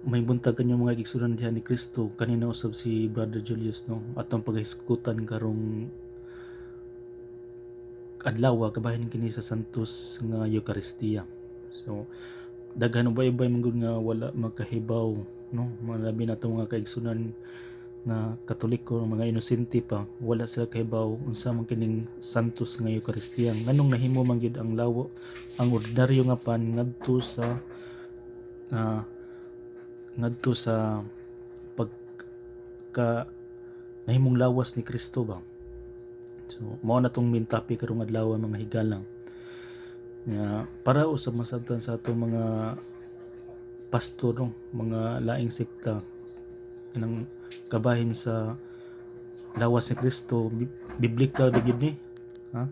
may buntag kanyang mga igsunan diha ni Kristo kanina usab si Brother Julius no atong paghisgutan karong adlaw kabahin kini sa santos nga Eucharistia. So daghan ubay-ubay man gud nga wala makahibaw no malabi na itong mga kaigsunan nga Katoliko mga inosente pa wala sila kahibaw unsa man kining santos nga Eucharistia nganong nahimo man gyud ang lawo ang ordinaryo nga pan ah, ngadto sa pagka nahimong lawas ni Kristo ba. So mao na tong main topic karong adlaw mga higalang nga para usab masabtan sa atong mga pastor no, mga laing sekta nang kabahin sa lawas ni Kristo biblikal gyud ni ha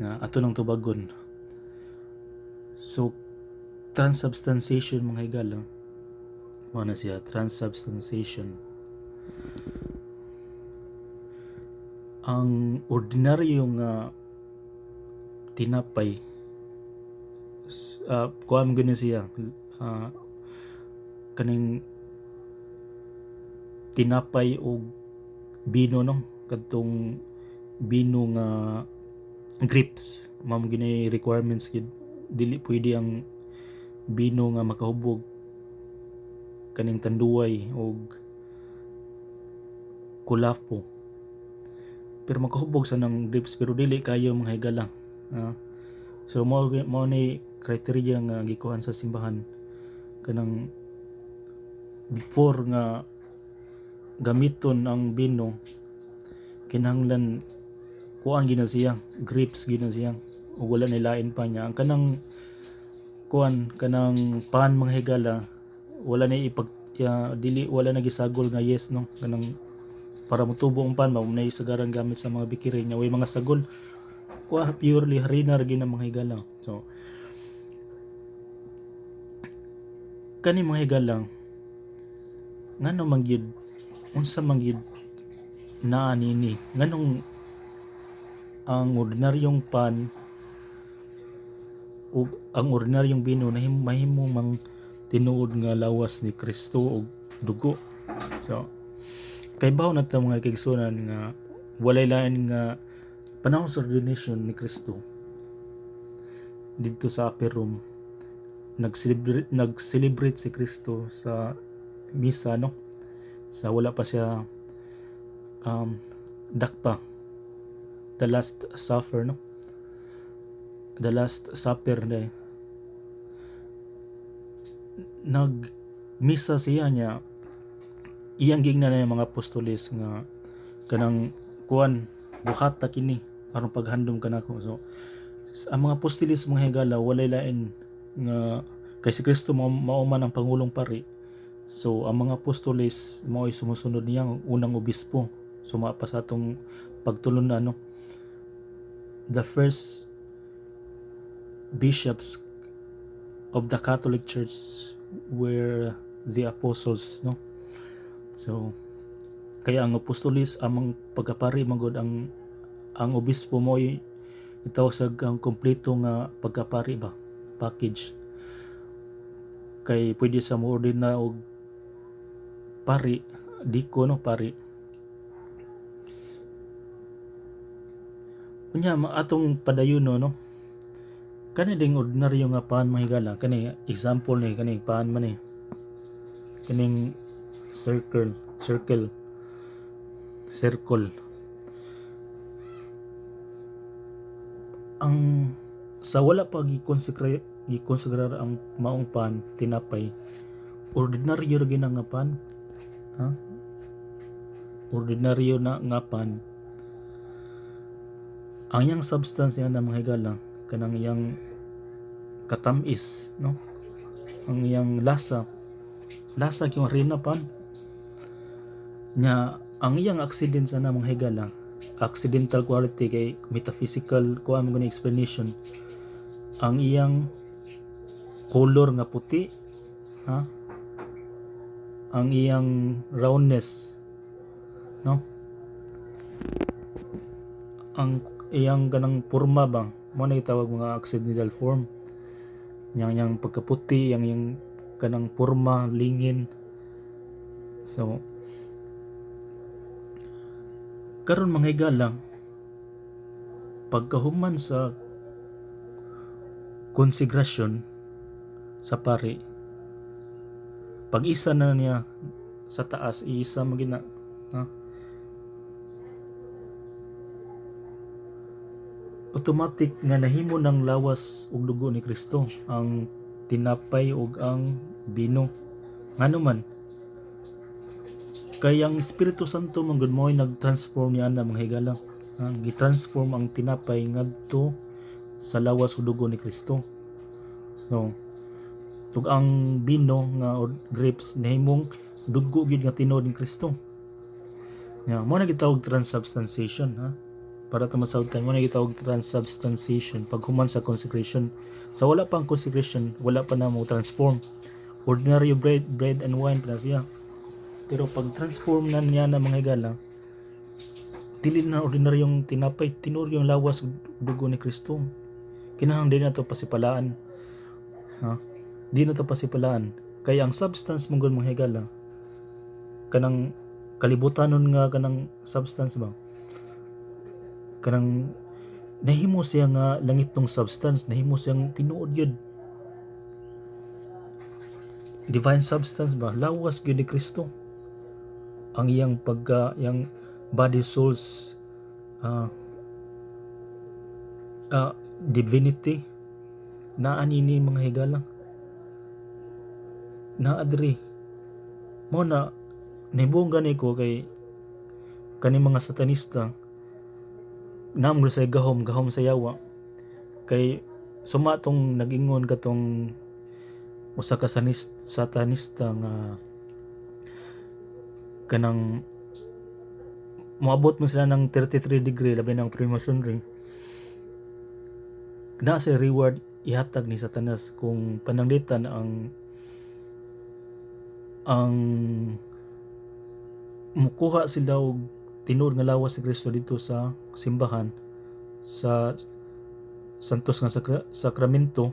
nga ato nang tubagon. So transubstantiation mga higala mao na siya transubstantiation. Ang ordinaryo nga tinapay kuam gani siya kaning tinapay og bino no kadtong bino nga grapes mao gini requirements gid dili pwede ang bino nga makahubog kaning tanduay og kulapo pero makahubog sa nang grapes pero dili kayo mga higala so mao ni criteria nga gikuhan sa simbahan kanang before nga gamiton ang bino kinahanglan kuan gina siya grapes gina siya ug wala nilain pa niya ang kanang kuan kanang pan mga higala wala na dili wala na gisagol nga yes no kanang para motubo ang pan mao na isagaran gamit sa mga bikiri nya way mga sagol kuan purely harina ra gina mga higala. So kani mga higala ngano man gyud unsa man gyud naa nini nganong ang ordinaryong pan ug ang ordinaryong bino mahimo mang tinuod nga lawas ni Kristo og dugo. So kay bawo na ta mga kaigsunan nga walay lain nga panahon sa ordination ni Kristo dito sa upper room nag-celebrate si Kristo sa misa no sa wala pa siya dakpa the last supper no the last supper na nag misa siya niya iyang gigna na yung mga apostoles nga kanang kuan buhata kini aron paghandom kanako. So ang mga apostoles mga higala walay lain nga kay si Kristo mao man ang pangulong pari. So ang mga apostoles mao ay sumusunod niya ang unang obispo suma pa sa atong pagtulon na no the first bishops of the Catholic Church were the apostles no. So kaya ang apostolis amang pagkapari magod ang obispo mo ay itawag sa ang kompleto nga pagkapari ba package kay pwede sa mo ordina og pari diko no pari unya atong padayon no kani ding ordinaryo nga paan mahigala kani example ni kani paan man ni kaning circle ang sa wala pa gikonsagrar ang maong pan tinapay ordinaryo ra gina nga pan ordinaryo na nga pan ang yang substance yan na mga higala kanang yang katamis no ang yang lasa yung harina pan nya ang iyang accident sana mga higala accidental quality kay metaphysical kuan mo ni explanation ang iyang color nga puti ang iyang roundness no ang iyang ganang porma bang mo na itawag mga accidental form yang pagkaputi yang kanang porma lingin. So karon mga higala, pagkahuman sa konsegrasyon sa pari, pag isa na niya sa taas, iisa magina, ha? Automatic nga nahimo ng lawas ug dugo ni Kristo ang tinapay ug ang bino. Ngano man kay ang Espiritu Santo man gud mo'y nag-transform niya na mga higala. Gi-transform ang tinapay ngadto sa lawas ug dugo ni Kristo. So ug ang bino nga or grapes nahimong dugo gyud nga tinuod ni Kristo. Mo na gitawag transubstantiation, ha? Para ta masabot kan mo na gitawag transubstantiation paghuman sa consecration. Sa wala pang consecration, wala pa na mo transform. Ordinary bread and wine pa siya. Pero pag transform na niya na mga higala, dili na ordinaryong tinapay, tinuod yung lawas dugo ni Kristo. Kinahanglan din na to pasipalaan, ha? Di na to pasipalaan. Kaya ang substance mong mga higala, kanang kalibutanon nga kanang substance ba, kanang nahimo siya nga langit tong substance, nahimo siyang tinuod yun, divine substance ba, lawas gyud ni Kristo ang iyang pagka yang body, souls, divinity na anini mga higala na adri mo na nibong gani ko kay kani mga satanista namgo sa gahom sa yawa kay sumatong nag-ingon katong usa ka satanista nga kanang moabot mo sila ng 33 degree labi ng Freemasonry na sa reward ihatag ni Satanas kung pananglitan ang mukuha sila og tinuod nga lawas si Kristo dito sa simbahan sa santos nga sakramento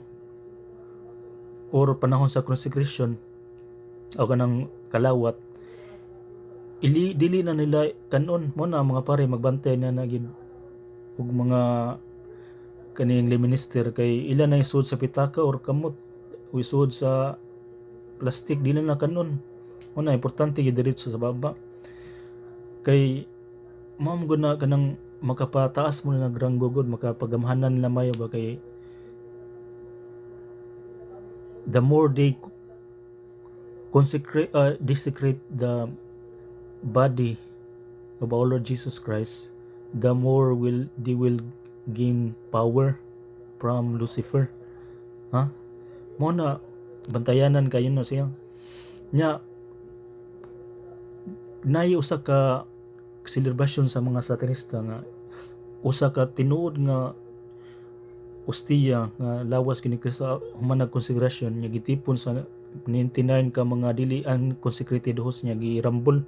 or panahon sa consecration o kanang kalawat, dili na nila kanon mo na mga pare magbantay na nagid ug mga kaning lay minister kay ila na isud sa pitaka or kamot o isud sa plastic, dili na kanon mo na importante gyud diretso sa baba kay mao gud na kanang makapataas mo na nagranggo gud makapagamhanan nila mayo ba kay the more they desecrate the body of our Lord Jesus Christ, the more they will gain power from Lucifer, ha? Mo na bantayanan kayo na siya nya nay usa ka celebration sa mga satanista nga usa ka tinuod nga ostiya nga lawas kini Kristo human nagkonsegrasyon nya gitipon sa 99 ka mga dili unconsecrated host nya girambol.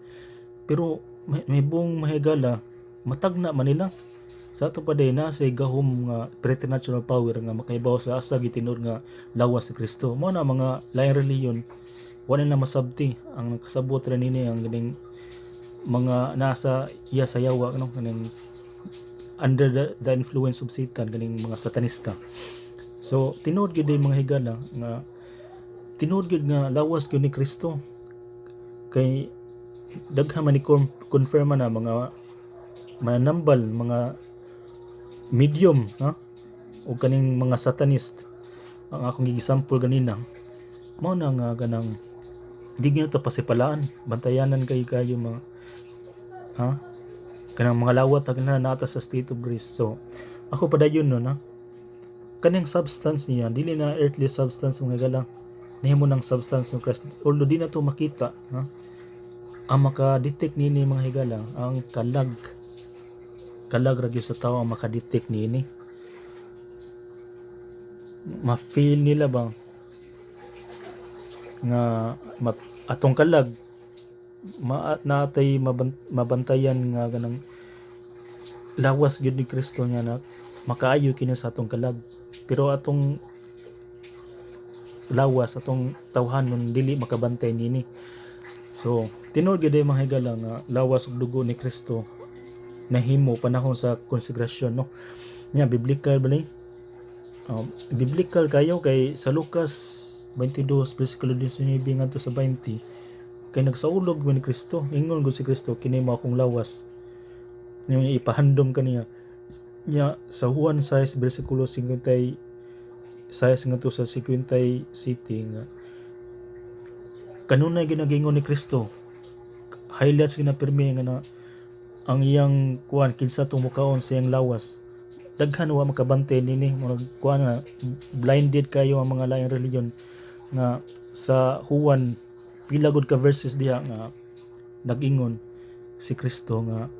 Pero may buong mahigala matagna man nila sa ato pa day na sa gahom nga preternatural power nga makahibaw sa asa gitinuod nga lawas si Kristo. Mo na mga lain reliyon wala na masabti ang nakasabot ra nini ang ganing mga nasa iya sa yawa ano kaning under the influence of Satan ganing mga satanista. So tinuod gyud mga higala nga tinuod gyud nga lawas gyud ni Kristo kay daghan man ni confirm na mga manambal, mga medium, ha? O kaning mga satanist ang akong gigisample ganina mao na nga ganang di gyud to pasipalaan bantayanan kayo mga ha kanang mga lawat na nata sa state of grace. So ako padayon no na kaning substance niya dili na earthly substance mga galang nahimo ng substance ng Christ, although di na to makita, ha? Ang maka-detect nini mga higala ang kalag ra gyud sa tao ang maka-detect nini, ma-feel nila ba nga atong kalag natay mabantayan nga ganang lawas gyud ni Kristo niya na makaayo kini sa atong kalag. Pero atong lawas atong tawhanon dili makabantay nini. So tinuod gyud mga higala nga lawas ug dugo ni Kristo nahimo panahon sa konsegrasyon, no? Nya biblical ba ni? Biblical kayo kay sa Lucas 22 bersikulo 19 ngadto sa 20 kay nagsaulog man ni Kristo, ingon gud si Kristo, kini mo akong lawas, yung ipahandom kaniya. Nya sa Juan 6 bersikulo 56 ngadto sa 57 nga kanunay ginagingon ni Kristo, highlights ginapirmi nga na ang iyang kuan kinsa tumukaon sa iyang lawas daghan wa makabantay nini, murag kuan nga blinded kayo ang mga laing reliyon nga sa Juan pila gud ka verses diha nga nag-ingon si Kristo nga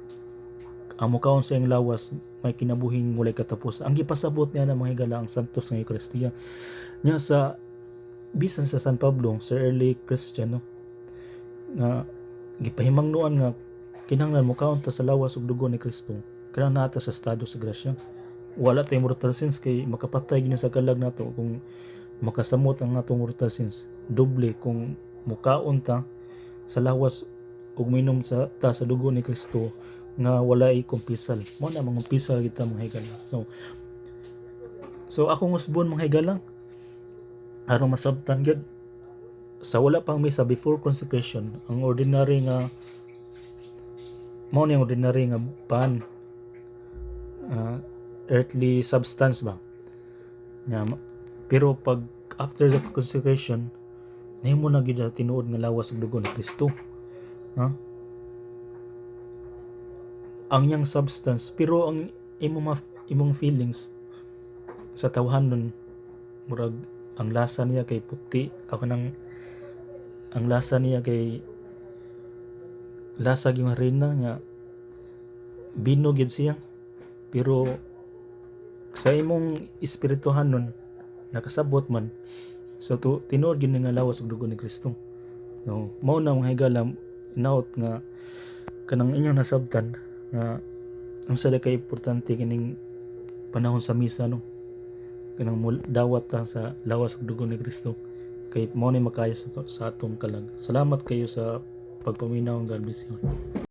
ang mukaon sa iyang lawas may kinabuhing walay katapos. Ang gipasabot niya na mga higala ang santos nga Eucharistia nya sa bisan sa San Pablo sa early Christian, no, nga gipahimangnuan nga kinahanglan mukaon ta sa lawas ug dugo ni Kristo kanang nata sa estado sa grasya. Wala tay mortal sins kay makapatay gini sa kalag nato kung makasamot ang atong mortal sins. Doble kung mukaon ta sa lawas ug minom ta sa dugo ni Kristo nga walay kumpisal. Mo na mga kumpisal kita mga higala. So akong usbon mga higala aron masabtan gyud sa wala pang misa before consecration, ang ordinary nga mao ni ordinary nga pan, earthly substance ba nga, pero pag after the consecration nahimo na gyud tinuod nga lawas ug dugo ni Kristo, ang yang substance, pero ang imong feelings sa tawhanon murag ang lasa niya kay puti, ako nang ang lasa niya kay lasa gyud harina nga bino gyud siya, pero sa imong espirituhanon nakasabot man, so tinuod gyud nga lawas ug dugo ni Kristo. No, mao na mga higala inaot nga kanang inyong nasabtan nga unsa kay importante kining panahon sa misa, no, kanang dawat ta sa lawas ug dugo ni Kristo kay mao ni makayo sa atong kalag. Salamat kayo sa pagpaminaw. God bless you.